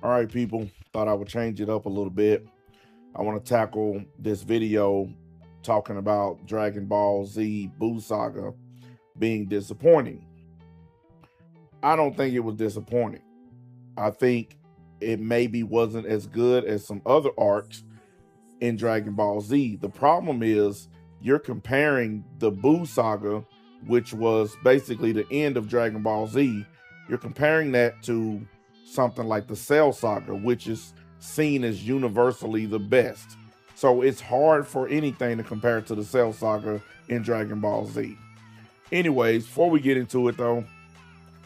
All right, people, thought I would change it up a little bit. I want to tackle this video talking about Dragon Ball Z Buu Saga being disappointing. I don't think it was disappointing. I think it maybe wasn't as good as some other arcs in Dragon Ball Z. The problem is you're comparing the Buu Saga, which was basically the end of Dragon Ball Z, you're comparing that to something like the Cell Saga, which is seen as universally the best. So it's hard for anything to compare to the Cell Saga in Dragon Ball Z. Anyways, before we get into it though,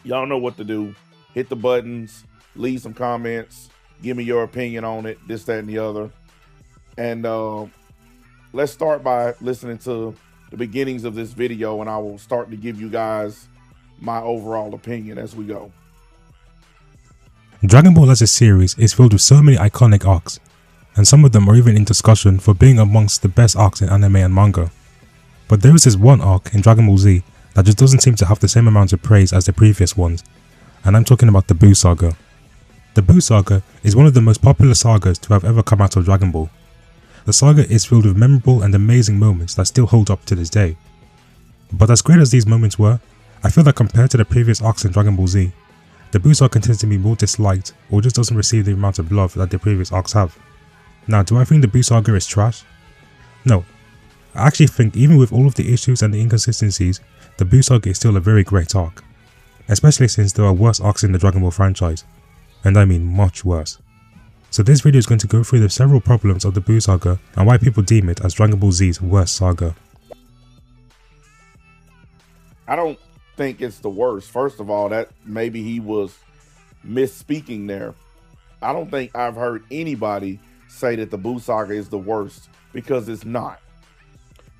y'all know what to do. Hit the buttons, leave some comments, give me your opinion on it, this, that, and the other. And let's start by listening to the beginnings of this video, and I will start to give you guys my overall opinion as we go. Dragon Ball as a series is filled with so many iconic arcs, and some of them are even in discussion for being amongst the best arcs in anime and manga. But there is this one arc in Dragon Ball Z that just doesn't seem to have the same amount of praise as the previous ones, and I'm talking about the Buu Saga. The Buu Saga is one of the most popular sagas to have ever come out of Dragon Ball. The saga is filled with memorable and amazing moments that still hold up to this day. But as great as these moments were, I feel that compared to the previous arcs in Dragon Ball Z, the Buu Saga tends to be more disliked or just doesn't receive the amount of love that the previous arcs have. Now, do I think the Buu Saga is trash? No. I actually think even with all of the issues and the inconsistencies, the Buu Saga is still a very great arc. Especially since there are worse arcs in the Dragon Ball franchise. And I mean much worse. So this video is going to go through the several problems of the Buu Saga and why people deem it as Dragon Ball Z's worst saga. I don't think it's the worst. First of all, that maybe he was misspeaking there. I don't think I've heard anybody say that the Buu Saga is the worst, because it's not.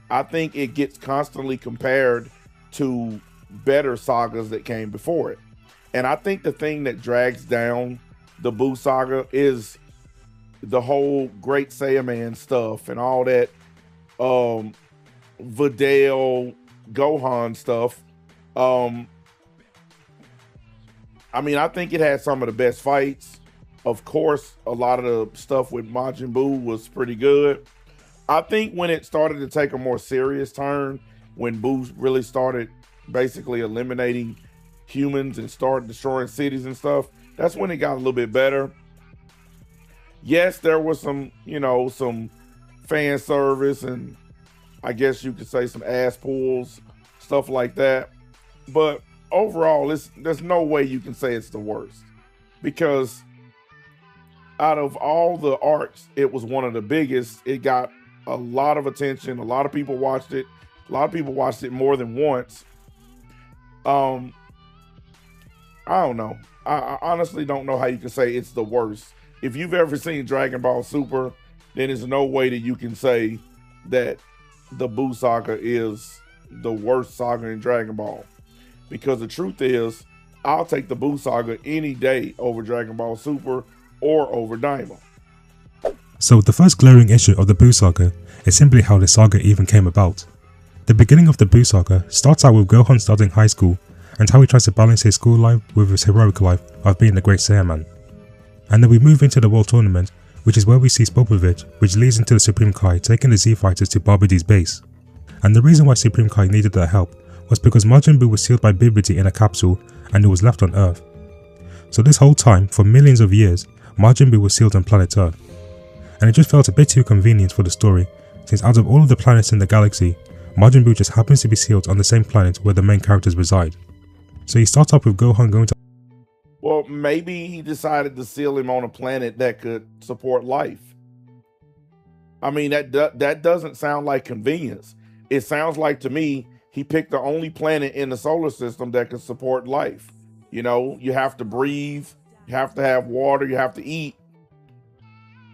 I think it gets constantly compared to better sagas that came before it. And I think the thing that drags down the Buu Saga is the whole Great Saiyaman stuff and all that Videl Gohan stuff. I mean, I think it had some of the best fights. Of course, a lot of the stuff with Majin Buu was pretty good. I think when it started to take a more serious turn, when Buu really started basically eliminating humans and started destroying cities and stuff, that's when it got a little bit better. Yes, there was some, some fan service and I guess you could say some ass pulls, stuff like that. But overall, there's no way you can say it's the worst, because out of all the arcs, it was one of the biggest. It got a lot of attention. A lot of people watched it. A lot of people watched it more than once. I don't know. I honestly don't know how you can say it's the worst. If you've ever seen Dragon Ball Super, then there's no way that you can say that the Buu Saga is the worst saga in Dragon Ball. Because the truth is, I'll take the Buu Saga any day over Dragon Ball Super or over Daima. So the first glaring issue of the Buu Saga is simply how the saga even came about. The beginning of the Buu Saga starts out with Gohan starting high school and how he tries to balance his school life with his heroic life of being the Great Saiyaman. And then we move into the World Tournament, which is where we see Spopovich, which leads into the Supreme Kai taking the Z Fighters to Barbidi's base. And the reason why Supreme Kai needed their help was because Majin Buu was sealed by Bibidi in a capsule and it was left on Earth. So this whole time, for millions of years, Majin Buu was sealed on planet Earth. And it just felt a bit too convenient for the story, since out of all of the planets in the galaxy, Majin Buu just happens to be sealed on the same planet where the main characters reside. So you start off with Gohan going to... Well, maybe he decided to seal him on a planet that could support life. I mean, that doesn't sound like convenience. It sounds like, to me, he picked the only planet in the solar system that could support life. You have to breathe, you have to have water, you have to eat.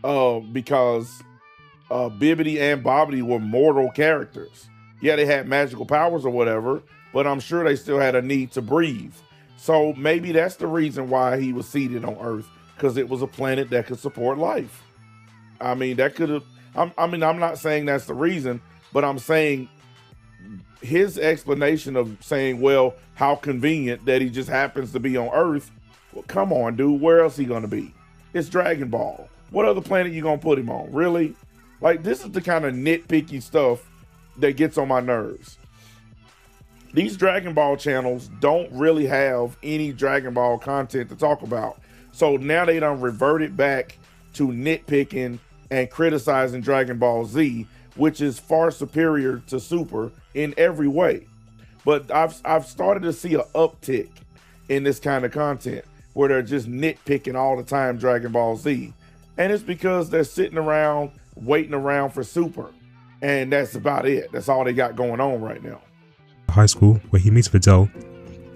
Because Bibidi and Bobbidi were mortal characters. Yeah, they had magical powers or whatever, but I'm sure they still had a need to breathe. So maybe that's the reason why he was seated on Earth, because it was a planet that could support life. I mean, that could have, I'm not saying that's the reason, but I'm saying his explanation of saying, well, how convenient that he just happens to be on Earth. Well, come on, dude, where else he gonna be? It's Dragon Ball. What other planet you gonna put him on? Really? Like, this is the kind of nitpicky stuff that gets on my nerves. These Dragon Ball channels don't really have any Dragon Ball content to talk about. So now they done reverted back to nitpicking and criticizing Dragon Ball Z, which is far superior to Super in every way. But I've started to see an uptick in this kind of content where they're just nitpicking all the time Dragon Ball Z. And it's because they're sitting around, waiting around for Super. And that's about it. That's all they got going on right now. High school, where he meets Videl,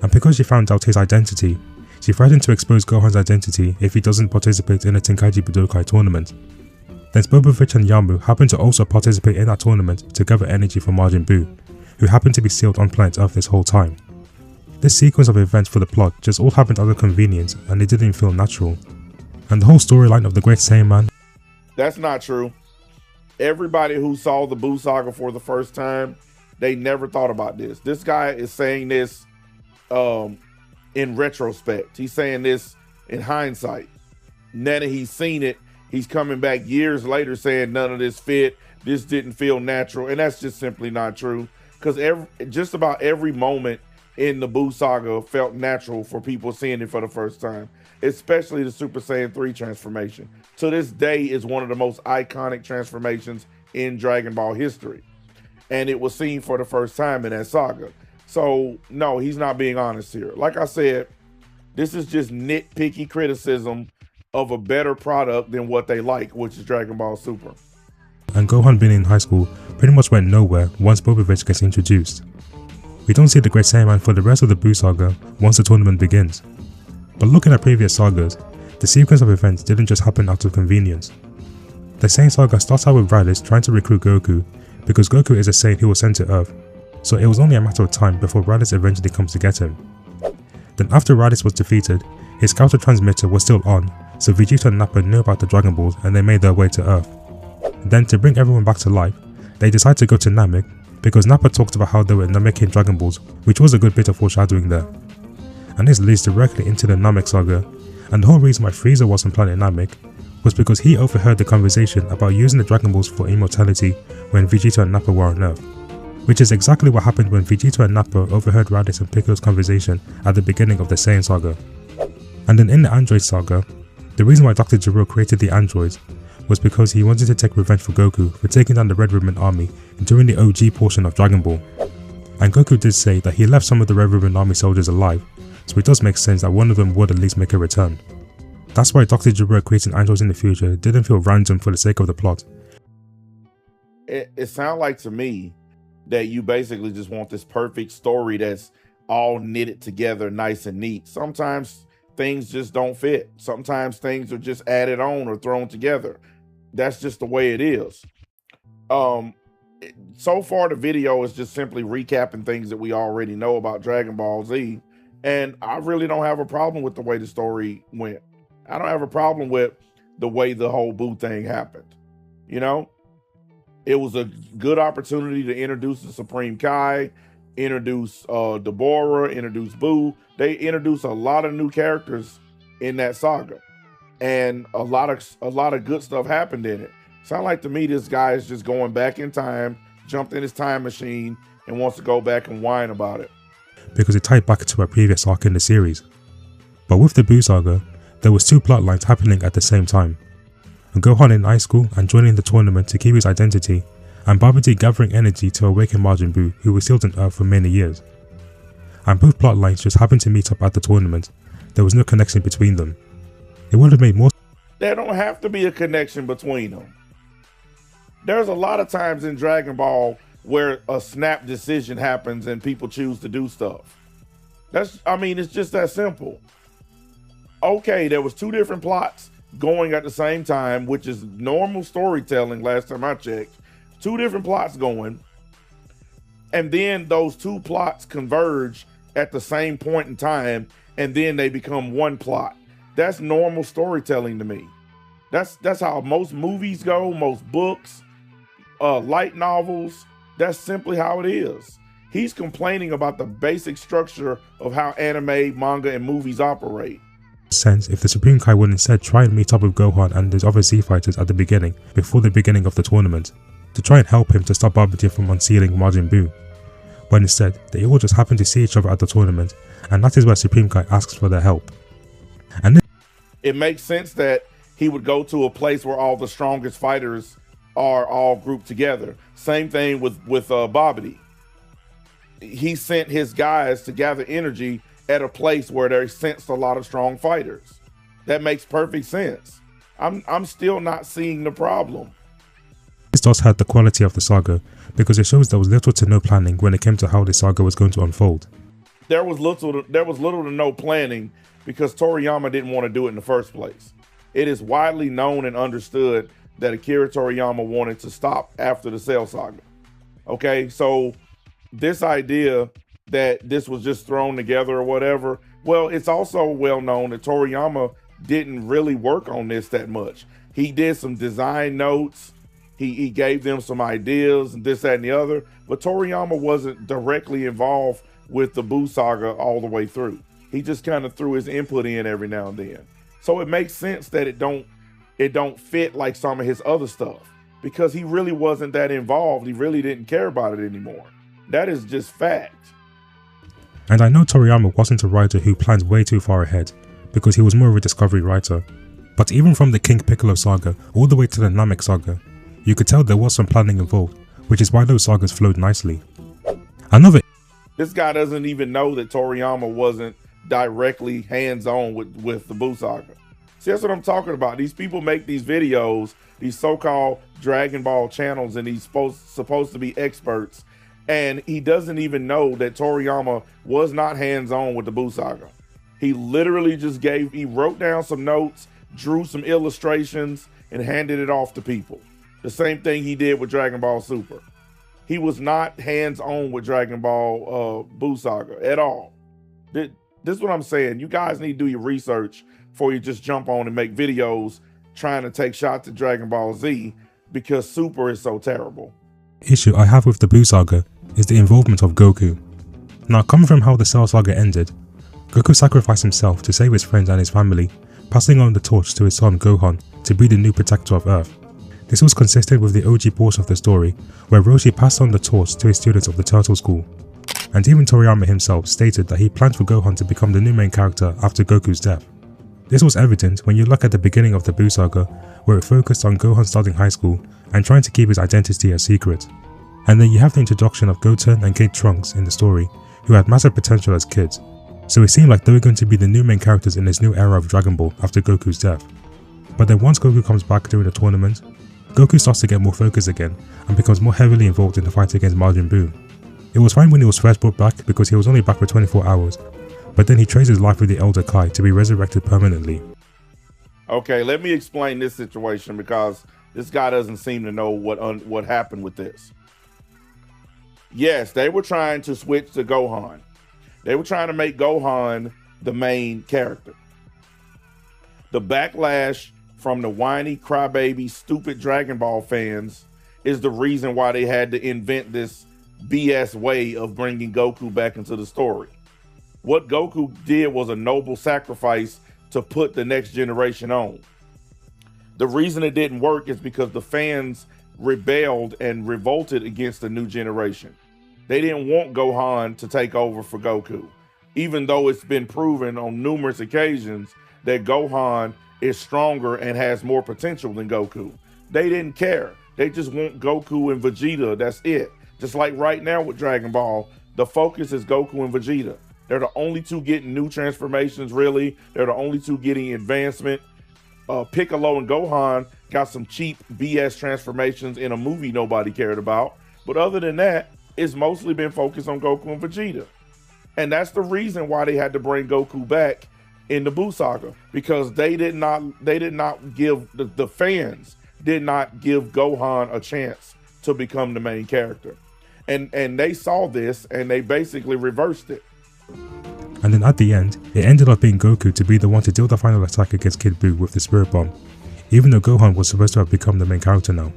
and because she found out his identity, she threatened to expose Gohan's identity if he doesn't participate in the Tenkaichi Budokai tournament. Then Spopovich and Yamu happen to also participate in that tournament to gather energy for Majin Buu, who happened to be sealed on planet Earth this whole time. This sequence of events for the plot just all happened out of convenience, and it didn't feel natural. And the whole storyline of the Great Saiyaman... That's not true. Everybody who saw the Buu Saga for the first time, they never thought about this. This guy is saying this in retrospect. He's saying this in hindsight. Now that he's seen it, he's coming back years later saying none of this fit. This didn't feel natural. And that's just simply not true. Because just about every moment in the Buu Saga felt natural for people seeing it for the first time. Especially the Super Saiyan 3 transformation. To this day is one of the most iconic transformations in Dragon Ball history. And it was seen for the first time in that saga. So, no, he's not being honest here. Like I said, this is just nitpicky criticism of a better product than what they like, which is Dragon Ball Super. And Gohan being in high school pretty much went nowhere once Spopovich gets introduced. We don't see the Great Saiyaman for the rest of the Buu Saga once the tournament begins. But looking at previous sagas, the sequence of events didn't just happen out of convenience. The Saiyan saga starts out with Raditz trying to recruit Goku because Goku is a Saiyan who was sent to Earth, so it was only a matter of time before Raditz eventually comes to get him. Then after Raditz was defeated, his counter transmitter was still on, so Vegeta and Nappa knew about the Dragon Balls and they made their way to Earth. Then to bring everyone back to life, they decide to go to Namek because Nappa talked about how there were Namekian Dragon Balls, which was a good bit of foreshadowing there. And this leads directly into the Namek saga, and the whole reason why Frieza was on planet Namek was because he overheard the conversation about using the Dragon Balls for immortality when Vegeta and Nappa were on Earth. Which is exactly what happened when Vegeta and Nappa overheard Raditz and Piccolo's conversation at the beginning of the Saiyan saga. And then in the Android saga, the reason why Dr. Gero created the androids was because he wanted to take revenge for Goku for taking down the Red Ribbon Army during the OG portion of Dragon Ball. And Goku did say that he left some of the Red Ribbon Army soldiers alive, so it does make sense that one of them would at least make a return. That's why Dr. Gero creating androids in the future didn't feel random for the sake of the plot. It sounds like to me that you basically just want this perfect story that's all knitted together nice and neat. Sometimes things just don't fit. Sometimes things are just added on or thrown together. That's just the way it is. So far the video is just simply recapping things that we already know about Dragon Ball Z, and I really don't have a problem with the way the story went. I don't have a problem with the way the whole Buu thing happened. You know, it was a good opportunity to introduce the Supreme Kai, introduce Deborah, introduce Buu. They introduced a lot of new characters in that saga, and a lot of good stuff happened in it. Sound like to me this guy is just going back in time, jumped in his time machine, and wants to go back and whine about it. Because it tied back to a previous arc in the series. But with the Buu Saga, there was two plot lines happening at the same time. Gohan in high school and joining the tournament to keep his identity, and Babidi gathering energy to awaken Majin Buu, who was sealed on Earth for many years. And both plot lines just happened to meet up at the tournament. There was no connection between them. It would have made more. There don't have to be a connection between them. There's a lot of times in Dragon Ball where a snap decision happens and people choose to do stuff. It's just that simple. Okay, there was two different plots going at the same time, which is normal storytelling last time I checked. Two different plots going. And then those two plots converge at the same point in time, and then they become one plot. That's normal storytelling to me. That's how most movies go, most books, light novels. That's simply how it is. He's complaining about the basic structure of how anime, manga, and movies operate. sense if the Supreme Kai would instead try and meet up with Gohan and his other Z fighters at the beginning, before the beginning of the tournament, to try and help him to stop Babidi from unsealing Majin Buu. But instead, they all just happen to see each other at the tournament, and that is where Supreme Kai asks for their help. And it makes sense that he would go to a place where all the strongest fighters are all grouped together. Same thing with Babidi. He sent his guys to gather energy at a place where they sensed a lot of strong fighters. That makes perfect sense. I'm still not seeing the problem. This does hurt the quality of the saga, because it shows there was little to no planning when it came to how the saga was going to unfold. There was little to no planning because Toriyama didn't want to do it in the first place. It is widely known and understood that Akira Toriyama wanted to stop after the Cell Saga. Okay, so this idea that this was just thrown together or whatever, well, it's also well known that Toriyama didn't really work on this that much. He did some design notes, he gave them some ideas and this, that, and the other, but Toriyama wasn't directly involved with the Buu Saga all the way through. He just kind of threw his input in every now and then. So it makes sense that it don't fit like some of his other stuff, because he really wasn't that involved. He really didn't care about it anymore. That is just fact. And I know Toriyama wasn't a writer who planned way too far ahead, because he was more of a discovery writer. But even from the King Piccolo saga all the way to the Namek saga, you could tell there was some planning involved, which is why those sagas flowed nicely. This guy doesn't even know that Toriyama wasn't directly hands-on with the Buu Saga. See, that's what I'm talking about. These people make these videos, these so-called Dragon Ball channels, and he's supposed to be experts, and he doesn't even know that Toriyama was not hands-on with the Buu Saga. He literally just he wrote down some notes, drew some illustrations, and handed it off to people. The same thing he did with Dragon Ball Super. He was not hands-on with Dragon Ball Buu Saga at all. This is what I'm saying. You guys need to do your research before you just jump on and make videos trying to take shots at Dragon Ball Z, because Super is so terrible. Issue I have with the Buu Saga is the involvement of Goku. Now, coming from how the Cell Saga ended, Goku sacrificed himself to save his friends and his family, passing on the torch to his son Gohan to be the new protector of Earth. This was consistent with the OG portion of the story, where Roshi passed on the torch to his students of the Turtle School. And even Toriyama himself stated that he planned for Gohan to become the new main character after Goku's death. This was evident when you look at the beginning of the Buu Saga, where it focused on Gohan starting high school and trying to keep his identity a secret. And then you have the introduction of Goten and Kid Trunks in the story, who had massive potential as kids. So it seemed like they were going to be the new main characters in this new era of Dragon Ball after Goku's death. But then once Goku comes back during the tournament, Goku starts to get more focus again and becomes more heavily involved in the fight against Majin Buu. It was fine when he was first brought back because he was only back for 24 hours, but then he trades his life with the Elder Kai to be resurrected permanently. Okay, let me explain this situation because this guy doesn't seem to know what happened with this. Yes, they were trying to switch to Gohan. They were trying to make Gohan the main character. The backlash from the whiny, crybaby, stupid Dragon Ball fans is the reason why they had to invent this BS way of bringing Goku back into the story. What Goku did was a noble sacrifice to put the next generation on. The reason it didn't work is because the fans rebelled and revolted against the new generation. They didn't want Gohan to take over for Goku, even though it's been proven on numerous occasions that Gohan is stronger and has more potential than Goku. They didn't care. They just want Goku and Vegeta. That's it. Just like right now with Dragon Ball, the focus is Goku and Vegeta. They're the only two getting new transformations, really. They're the only two getting advancement. Piccolo and Gohan got some cheap BS transformations in a movie nobody cared about. But other than that, it's mostly been focused on Goku and Vegeta. And that's the reason why they had to bring Goku back in the Buu Saga, because they did not give the fans did not give Gohan a chance to become the main character. And they saw this and they basically reversed it. And then at the end, it ended up being Goku to be the one to deal the final attack against Kid Buu with the Spirit Bomb, even though Gohan was supposed to have become the main character now.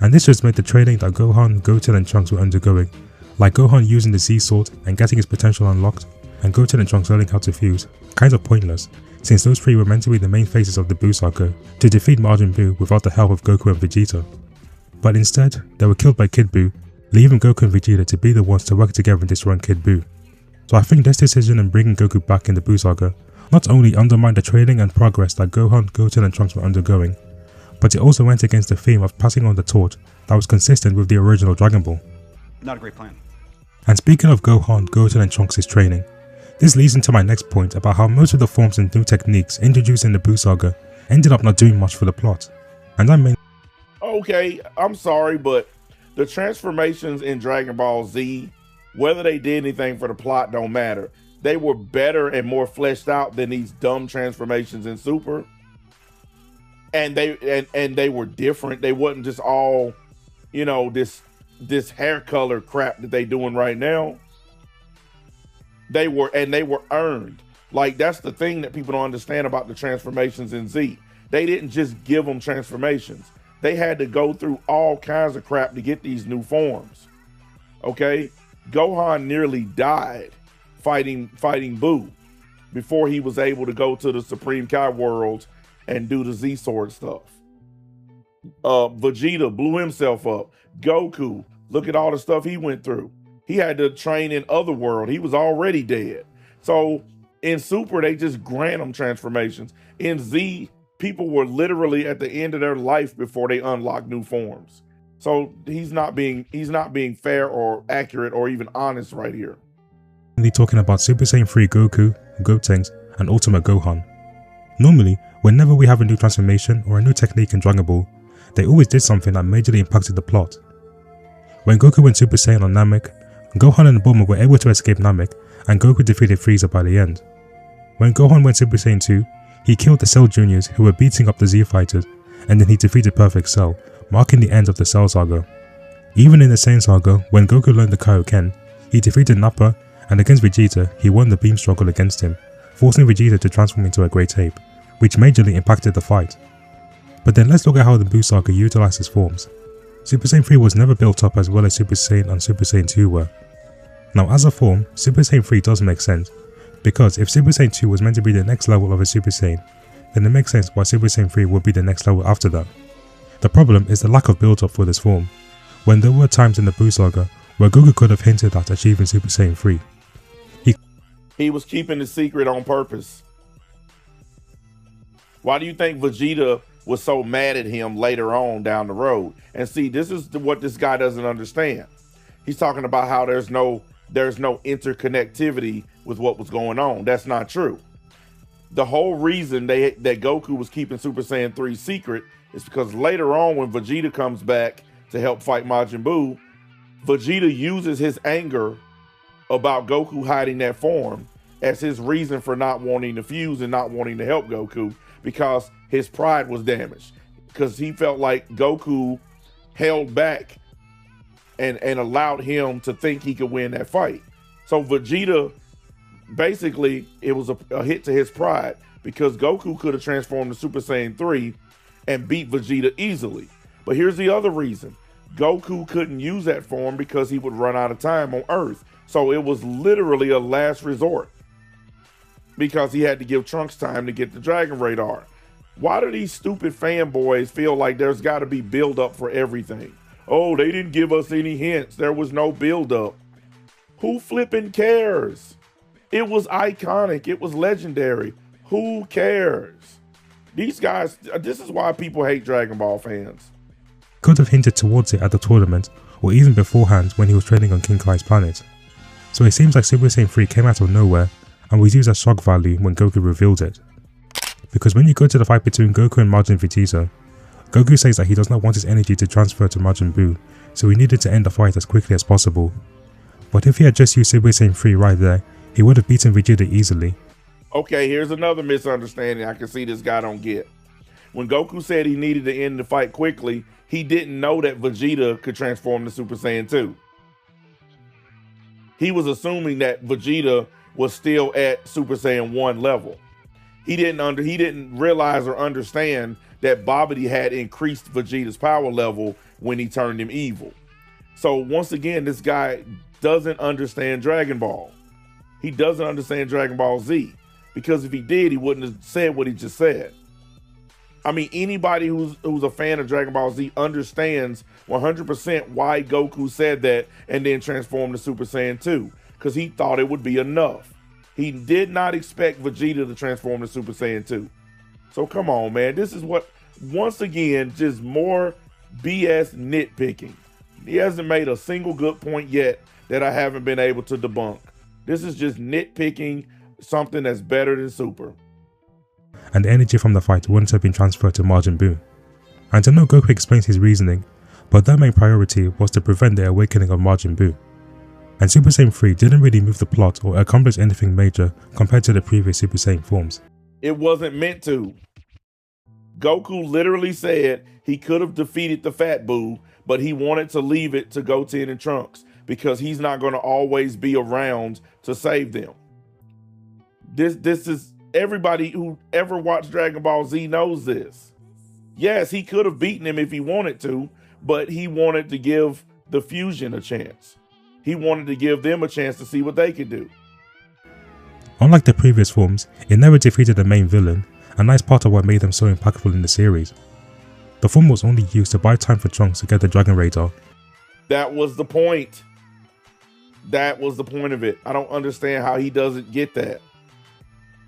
And this just made the training that Gohan, Goten and Trunks were undergoing, like Gohan using the Z Sword and getting his potential unlocked, and Goten and Trunks learning how to fuse, kind of pointless, since those three were meant to be the main faces of the Buu Saga to defeat Majin Buu without the help of Goku and Vegeta. But instead, they were killed by Kid Buu, leaving Goku and Vegeta to be the ones to work together in destroying Kid Buu. So I think this decision in bringing Goku back in the Buu Saga not only undermined the training and progress that Gohan, Goten and Trunks were undergoing, but it also went against the theme of passing on the torch that was consistent with the original Dragon Ball. Not a great plan. And speaking of Gohan, Goten and Trunks' training, this leads into my next point about how most of the forms and new techniques introduced in the Buu Saga ended up not doing much for the plot. And I mean... Okay, I'm sorry, but the transformations in Dragon Ball Z, whether they did anything for the plot don't matter. They were better and more fleshed out than these dumb transformations in Super. And they were different. They wasn't just all, you know, this hair color crap that they doing right now. They were earned. Like, that's the thing that people don't understand about the transformations in Z. They didn't just give them transformations. They had to go through all kinds of crap to get these new forms. Okay? Gohan nearly died fighting Buu before he was able to go to the Supreme Kai worlds and do the Z Sword stuff. Vegeta blew himself up. Goku, look at all the stuff he went through. He had to train in Otherworld. He was already dead. So in Super, they just grant them transformations. In Z, people were literally at the end of their life before they unlocked new forms. So he's not being fair or accurate or even honest right here. Talking about Super Saiyan 3 Goku, Gotenks, and Ultimate Gohan. Normally, whenever we have a new transformation or a new technique in Dragon Ball, they always did something that majorly impacted the plot. When Goku went Super Saiyan on Namek, Gohan and Bulma were able to escape Namek, and Goku defeated Frieza by the end. When Gohan went Super Saiyan 2, he killed the Cell Juniors who were beating up the Z Fighters, and then he defeated Perfect Cell, marking the end of the Cell Saga. Even in the Saiyan Saga, when Goku learned the Kaioken, he defeated Nappa, and against Vegeta, he won the beam struggle against him, forcing Vegeta to transform into a Great Ape, which majorly impacted the fight. But then let's look at how the Buu Saga utilized his forms. Super Saiyan 3 was never built up as well as Super Saiyan and Super Saiyan 2 were. Now as a form, Super Saiyan 3 does make sense, because if Super Saiyan 2 was meant to be the next level of a Super Saiyan, then it makes sense why Super Saiyan 3 would be the next level after that. The problem is the lack of build up for this form, when there were times in the Buu Saga where Goku could have hinted at achieving Super Saiyan 3. He was keeping the secret on purpose. Why do you think Vegeta was so mad at him later on down the road? And see, this is what this guy doesn't understand. He's talking about how there's no interconnectivity with what was going on. That's not true. The whole reason that Goku was keeping Super Saiyan 3 secret is because later on when Vegeta comes back to help fight Majin Buu, Vegeta uses his anger about Goku hiding that form as his reason for not wanting to fuse and not wanting to help Goku, because his pride was damaged, because he felt like Goku held back and allowed him to think he could win that fight. So Vegeta, basically, it was a hit to his pride, because Goku could have transformed to Super Saiyan 3 and beat Vegeta easily. But here's the other reason. Goku couldn't use that form because he would run out of time on Earth. So it was literally a last resort, because he had to give Trunks time to get the Dragon Radar. Why do these stupid fanboys feel like there's got to be build up for everything? Oh, they didn't give us any hints. There was no build up. Who flipping cares? It was iconic. It was legendary. Who cares? These guys, this is why people hate Dragon Ball fans. Could have hinted towards it at the tournament, or even beforehand when he was training on King Kai's planet. So it seems like Super Saiyan 3 came out of nowhere and was used as shock value when Goku revealed it. Because when you go to the fight between Goku and Majin Vegeta, Goku says that he does not want his energy to transfer to Majin Buu, so he needed to end the fight as quickly as possible. But if he had just used Super Saiyan 3 right there, he would have beaten Vegeta easily. Okay, here's another misunderstanding I can see this guy don't get. When Goku said he needed to end the fight quickly, he didn't know that Vegeta could transform to Super Saiyan 2. He was assuming that Vegeta was still at Super Saiyan 1 level. He didn't realize or understand that Babidi had increased Vegeta's power level when he turned him evil. So once again, this guy doesn't understand Dragon Ball. He doesn't understand Dragon Ball Z, because if he did, he wouldn't have said what he just said. I mean, anybody who's a fan of Dragon Ball Z understands 100% why Goku said that and then transformed to Super Saiyan 2, because he thought it would be enough. He did not expect Vegeta to transform to Super Saiyan 2. So come on, man. This is what, once again, just more BS nitpicking. He hasn't made a single good point yet that I haven't been able to debunk. This is just nitpicking something that's better than Super. And the energy from the fight wouldn't have been transferred to Majin Buu. And I know Goku explains his reasoning, but their main priority was to prevent the awakening of Majin Buu. And Super Saiyan 3 didn't really move the plot or accomplish anything major compared to the previous Super Saiyan forms. It wasn't meant to. Goku literally said he could have defeated the Fat Buu, but he wanted to leave it to Goten and Trunks because he's not going to always be around to save them. This is, everybody who ever watched Dragon Ball Z knows this. Yes, he could have beaten him if he wanted to, but he wanted to give the Fusion a chance. He wanted to give them a chance to see what they could do. Unlike the previous forms, it never defeated the main villain, a nice part of what made them so impactful in the series. The form was only used to buy time for Trunks to get the Dragon Radar. That was the point. That was the point of it. I don't understand how he doesn't get that.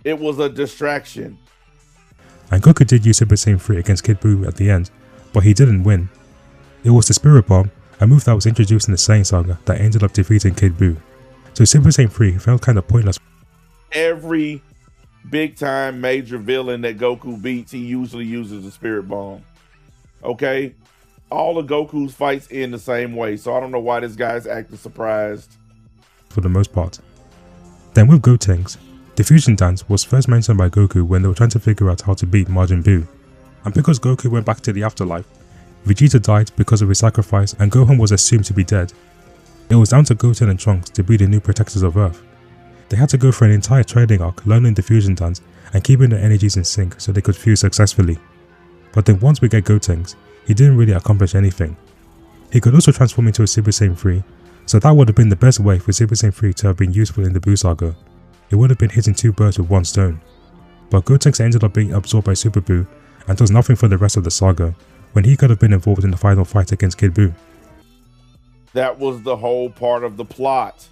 It was a distraction. And Goku did use Super Saiyan 3 against Kid Buu at the end, but he didn't win. It was the Spirit Bomb, a move that was introduced in the Saiyan Saga, that ended up defeating Kid Buu. So Super Saiyan 3 felt kind of pointless. Every big time major villain that Goku beats, he usually uses the Spirit Bomb. Okay? All of Goku's fights end the same way, so I don't know why this guy's acting surprised. For the most part. Then with Gotenks, the fusion dance was first mentioned by Goku when they were trying to figure out how to beat Majin Buu. And because Goku went back to the afterlife, Vegeta died because of his sacrifice and Gohan was assumed to be dead. It was down to Goten and Trunks to be the new protectors of Earth. They had to go for an entire training arc learning the fusion dance and keeping their energies in sync so they could fuse successfully. But then once we get Gotenks, he didn't really accomplish anything. He could also transform into a Super Saiyan 3, so that would have been the best way for Super Saiyan 3 to have been useful in the Buu Saga. It would have been hitting two birds with one stone. But Gotenks ended up being absorbed by Super Buu and does nothing for the rest of the saga, when he could have been involved in the final fight against Kid Buu. That was the whole part of the plot.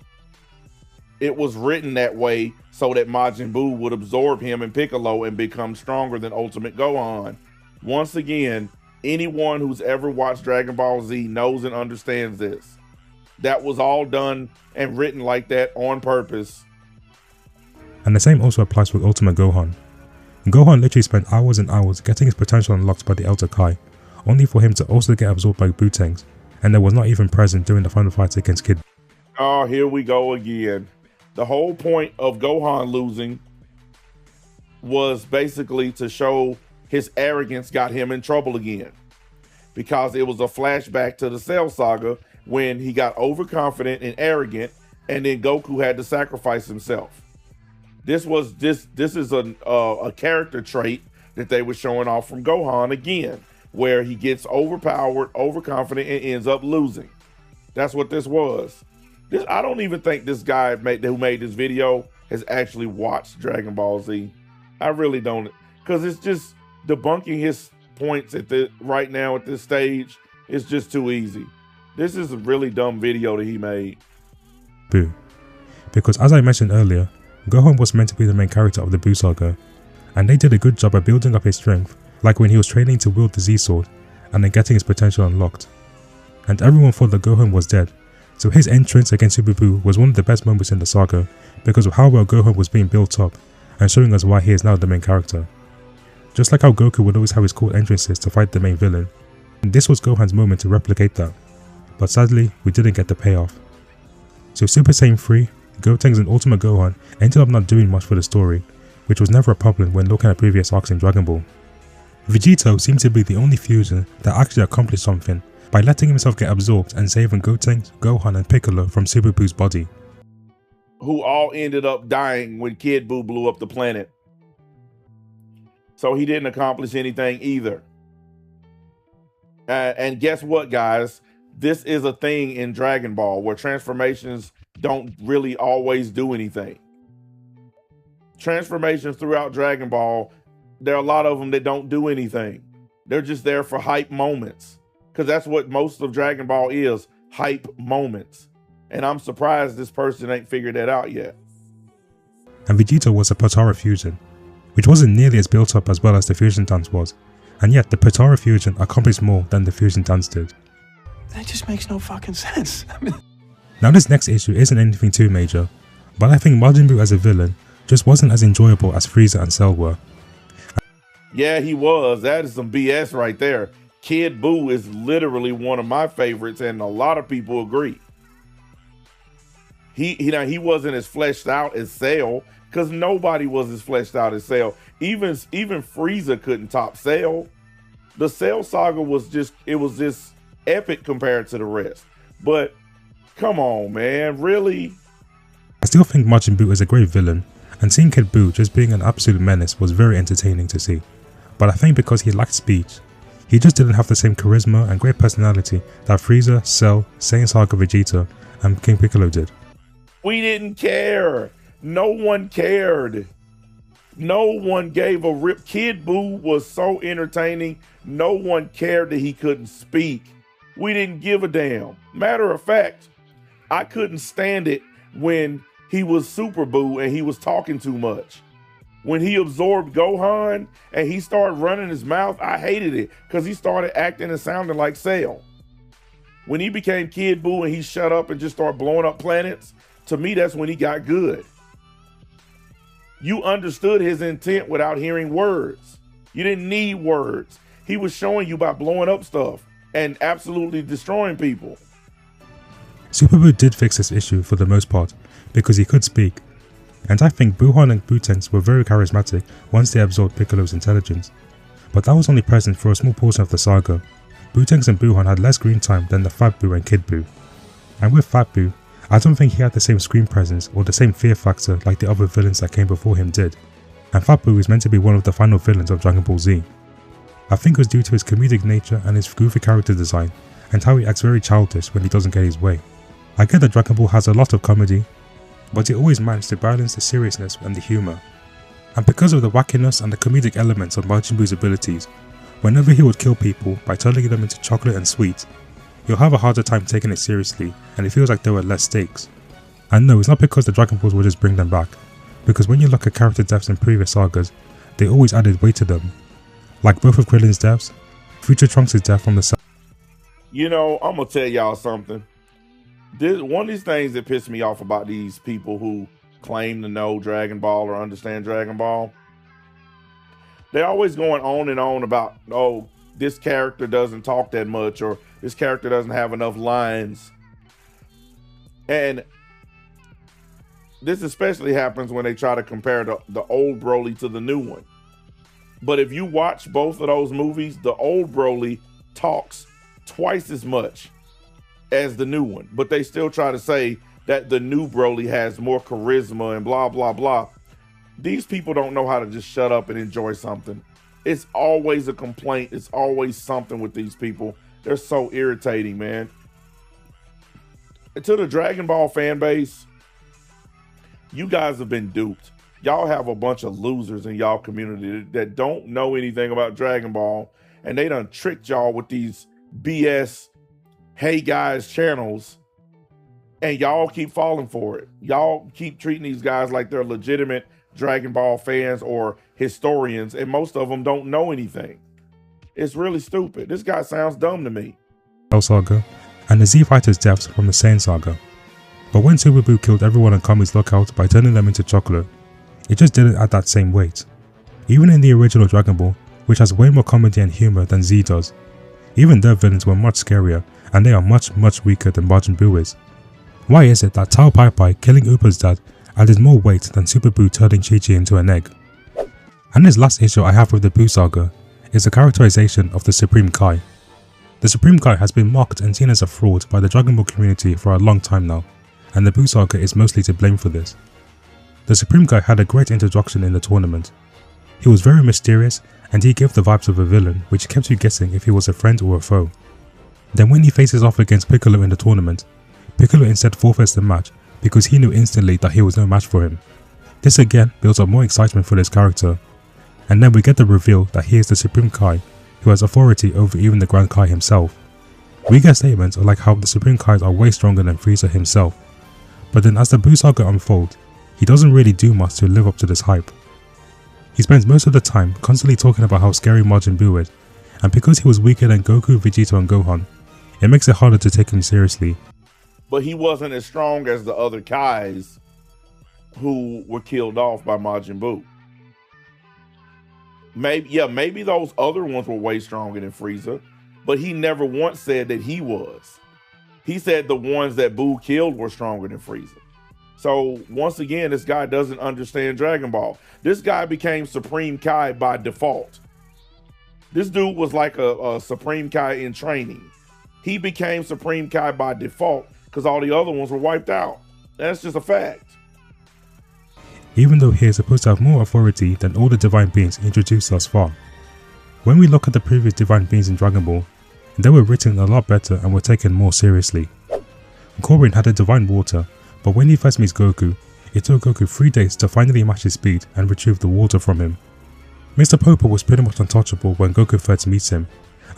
It was written that way so that Majin Buu would absorb him and Piccolo and become stronger than Ultimate Gohan. Once again, anyone who's ever watched Dragon Ball Z knows and understands this. That was all done and written like that on purpose. And the same also applies with Ultimate Gohan. Gohan literally spent hours and hours getting his potential unlocked by the Elder Kai, only for him to also get absorbed by Bootengs, and that was not even present during the final fight against Kid. Oh, here we go again. The whole point of Gohan losing was basically to show his arrogance got him in trouble again. Because it was a flashback to the Cell Saga when he got overconfident and arrogant, and then Goku had to sacrifice himself. This is a character trait that they were showing off from Gohan again, where he gets overpowered, overconfident, and ends up losing. That's what this was. I don't even think this guy who made this video has actually watched Dragon Ball Z. I really don't, because it's just debunking his points right now at this stage is just too easy. This is a really dumb video that he made. Buu. Because as I mentioned earlier, Gohan was meant to be the main character of the Buu Saga, and they did a good job at building up his strength, like when he was training to wield the Z-Sword and then getting his potential unlocked. And everyone thought that Gohan was dead, so his entrance against Super Buu was one of the best moments in the saga because of how well Gohan was being built up and showing us why he is now the main character. Just like how Goku would always have his cool entrances to fight the main villain, and this was Gohan's moment to replicate that, but sadly we didn't get the payoff. So Super Saiyan 3, Gotenks and Ultimate Gohan ended up not doing much for the story, which was never a problem when looking at previous arcs in Dragon Ball. Vegito seemed to be the only fusion that actually accomplished something by letting himself get absorbed and saving Gotenks, Gohan and Piccolo from Super Buu's body, who all ended up dying when Kid Buu blew up the planet. So he didn't accomplish anything either. And guess what, guys? This is a thing in Dragon Ball where transformations don't really always do anything. transformations throughout Dragon Ball, there are a lot of them that don't do anything. They're just there for hype moments, because that's what most of Dragon Ball is, hype moments. And I'm surprised this person ain't figured that out yet. And Vegeta was a Potara fusion, which wasn't nearly as built up as well as the fusion dance was, and yet the Potara fusion accomplished more than the fusion dance did. That just makes no fucking sense. Now this next issue isn't anything too major, but I think Majin Buu as a villain just wasn't as enjoyable as Frieza and Cell were. Yeah, he was. That is some BS right there. Kid Buu is literally one of my favorites, and a lot of people agree. He wasn't as fleshed out as Cell, because nobody was as fleshed out as Cell. Even Frieza couldn't top Cell. The Cell saga was just epic compared to the rest. But come on, man, really? I still think Majin Buu is a great villain, and seeing Kid Buu just being an absolute menace was very entertaining to see. But I think because he lacked speech, he just didn't have the same charisma and great personality that Frieza, Cell, Saiyan Saga Vegeta, and King Piccolo did. We didn't care. No one cared. No one gave a rip. Kid Buu was so entertaining. No one cared that he couldn't speak. We didn't give a damn. Matter of fact, I couldn't stand it when he was Super Buu and he was talking too much. When he absorbed Gohan and he started running his mouth, I hated it because he started acting and sounding like Cell. When he became Kid Buu and he shut up and just started blowing up planets, to me, that's when he got good. You understood his intent without hearing words. You didn't need words. He was showing you by blowing up stuff and absolutely destroying people. Super Buu did fix this issue for the most part, because he could speak. And I think Buuhan and Bootenks were very charismatic once they absorbed Piccolo's intelligence. But that was only present for a small portion of the saga. Bootenks and Buuhan had less screen time than the Fat Buu and Kid Buu. And with Fat Buu, I don't think he had the same screen presence or the same fear factor like the other villains that came before him did. And Fat Buu is meant to be one of the final villains of Dragon Ball Z. I think it was due to his comedic nature and his goofy character design, and how he acts very childish when he doesn't get his way. I get that Dragon Ball has a lot of comedy, but it always managed to balance the seriousness and the humour. And because of the wackiness and the comedic elements of Majin Buu's abilities, whenever he would kill people by turning them into chocolate and sweet, you'll have a harder time taking it seriously, and it feels like there were less stakes. And no, it's not because the Dragon Balls will just bring them back, because when you look at character deaths in previous sagas, they always added weight to them. Like both of Krillin's deaths, Future Trunks' death from the Cell. You know, I'm gonna tell y'all something. One of these things that pissed me off about these people who claim to know Dragon Ball or understand Dragon Ball, they're always going on and on about, oh, this character doesn't talk that much, or this character doesn't have enough lines. And this especially happens when they try to compare the old Broly to the new one. But if you watch both of those movies, the old Broly talks twice as much as the new one. But they still try to say that the new Broly has more charisma and blah, blah, blah. These people don't know how to just shut up and enjoy something. It's always a complaint. It's always something with these people. They're so irritating, man. And to the Dragon Ball fan base, you guys have been duped. Y'all have a bunch of losers in y'all community that don't know anything about Dragon Ball, and they done tricked y'all with these BS hey guys channels, and y'all keep falling for it. Y'all keep treating these guys like they're legitimate Dragon Ball fans or historians, and most of them don't know anything. It's really stupid. This guy sounds dumb to me. Saga, and the Z Fighters' deaths from the Saiyan Saga. But when Super Buu killed everyone on Kami's lookout by turning them into chocolate, it just didn't add that same weight. Even in the original Dragon Ball, which has way more comedy and humour than Z does, even their villains were much scarier, and they are much weaker than Majin Buu is. Why is it that Tao Pai Pai killing Upa's dad added more weight than Super Buu turning Chi-Chi into an egg? And this last issue I have with the Buu Saga is the characterization of the Supreme Kai. The Supreme Kai has been mocked and seen as a fraud by the Dragon Ball community for a long time now, and the Buu Saga is mostly to blame for this. The Supreme Kai had a great introduction in the tournament. He was very mysterious, and he gave the vibes of a villain, which kept you guessing if he was a friend or a foe. Then when he faces off against Piccolo in the tournament, Piccolo instead forfeits the match because he knew instantly that he was no match for him. This again builds up more excitement for this character, and then we get the reveal that he is the Supreme Kai who has authority over even the Grand Kai himself. We get statements like how the Supreme Kais are way stronger than Frieza himself, but then as the Buu Saga unfolds, he doesn't really do much to live up to this hype. He spends most of the time constantly talking about how scary Majin Buu is, and because he was weaker than Goku, Vegeta and Gohan, it makes it harder to take him seriously. But he wasn't as strong as the other Kais who were killed off by Majin Buu. Maybe those other ones were way stronger than Frieza, but he never once said that he was. He said the ones that Buu killed were stronger than Frieza. So once again, this guy doesn't understand Dragon Ball. This guy became Supreme Kai by default. This dude was like a Supreme Kai in training. He became Supreme Kai by default because all the other ones were wiped out. That's just a fact. Even though he is supposed to have more authority than all the divine beings introduced thus far. When we look at the previous divine beings in Dragon Ball, they were written a lot better and were taken more seriously. Korin had a divine water, but when he first meets Goku, it took Goku 3 days to finally match his speed and retrieve the water from him. Mr. Popo was pretty much untouchable when Goku first meets him,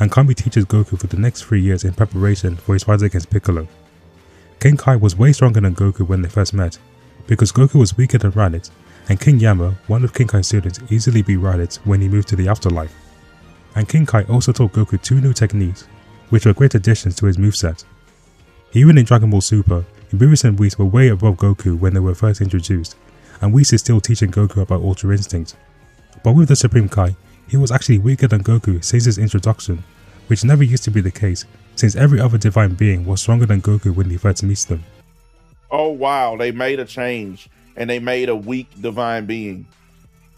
and Kami teaches Goku for the next 3 years in preparation for his fight against Piccolo. King Kai was way stronger than Goku when they first met, because Goku was weaker than Raditz, and King Yama, one of King Kai's students, easily beat Raditz when he moved to the afterlife. And King Kai also taught Goku 2 new techniques, which were great additions to his moveset. Even in Dragon Ball Super, Beerus and Whis were way above Goku when they were first introduced, and Whis is still teaching Goku about Ultra Instinct. But with the Supreme Kai, he was actually weaker than Goku since his introduction, which never used to be the case since every other divine being was stronger than Goku when he first meets them. Oh wow, they made a change and they made a weak divine being.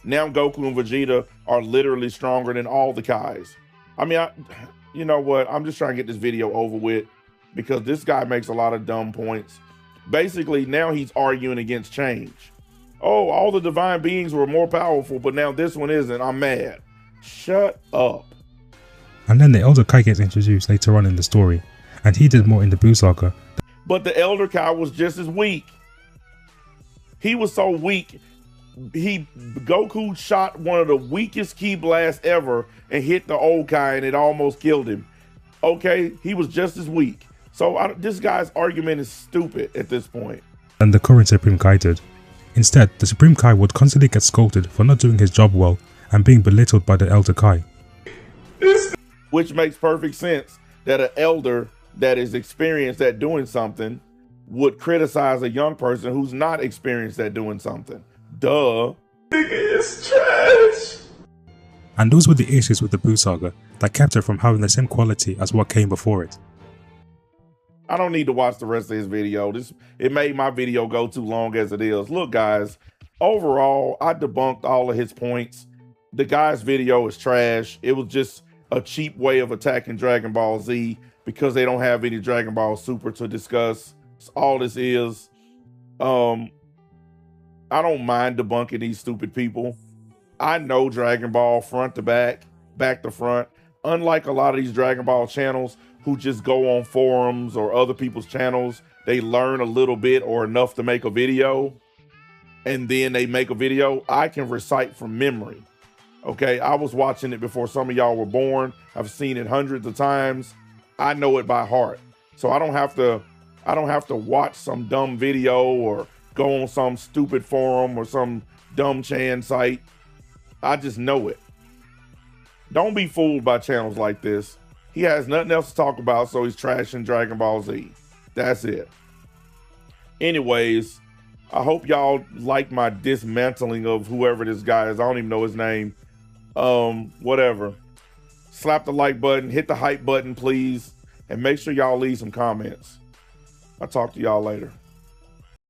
Now Goku and Vegeta are literally stronger than all the Kais. I mean, you know what? I'm just trying to get this video over with because this guy makes a lot of dumb points. Basically, now he's arguing against change. Oh, all the divine beings were more powerful, but now this one isn't. I'm mad. Shut up. And then the Elder Kai gets introduced later on in the story, and he did more in the Buu Saga. But the Elder Kai was just as weak. He was so weak. Goku shot one of the weakest ki blasts ever and hit the old Kai and it almost killed him. Okay, he was just as weak. So this guy's argument is stupid at this point. And the current Supreme Kai did. Instead, the Supreme Kai would constantly get scolded for not doing his job well and being belittled by the Elder Kai. Which makes perfect sense that an elder that is experienced at doing something would criticize a young person who's not experienced at doing something. Duh. Nigga is trash. And those were the issues with the Buu Saga that kept it from having the same quality as what came before it. I don't need to watch the rest of this video. It made my video go too long as it is. Look guys, overall, I debunked all of his points. The guy's video is trash. It was just a cheap way of attacking Dragon Ball Z because they don't have any Dragon Ball Super to discuss. That's all this is. I don't mind debunking these stupid people. I know Dragon Ball front to back, back to front. Unlike a lot of these Dragon Ball channels who just go on forums or other people's channels, they learn a little bit or enough to make a video, and then they make a video. I can recite from memory. Okay, I was watching it before some of y'all were born. I've seen it hundreds of times. I know it by heart. So I don't have to watch some dumb video or go on some stupid forum or some dumb Chan site. I just know it. Don't be fooled by channels like this. He has nothing else to talk about, so he's trashing Dragon Ball Z. That's it. Anyways, I hope y'all like my dismantling of whoever this guy is. I don't even know his name. Whatever. Slap the like button, hit the hype button, please, and make sure y'all leave some comments. I'll talk to y'all later.